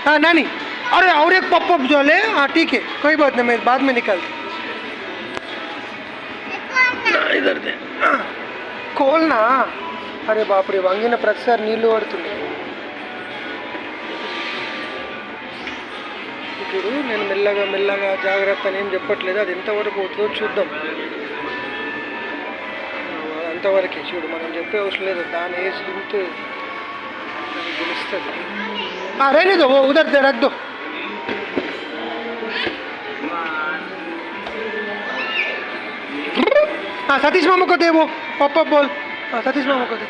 हाँ नानी, अरे और एक पॉप अप जो है, हाँ ठीक है कोई बात नहीं, मैं बाद में निकालती। इधर दे, खोलना। अरे बाप रे, वांगिన ప్రతిసారి నీళ్లు పడుతుంది. ఇప్పుడు నేను మెల్లగా మెల్లగా జాగ్రత్త అని ఏం చెప్పట్లేదు, అది ఎంతవరకు అవుతుందో చూద్దాం. అంతవరకే చూడు, మనం చెప్పే అవసరం లేదు, దాని ఏజ్ లిమిట్ తెలుస్తుంది. रहने दो, वो उधर दे रख दो. हाँ सतीश मामा को दे वो पॉप अप बॉल, हाँ सतीश मामा को दे.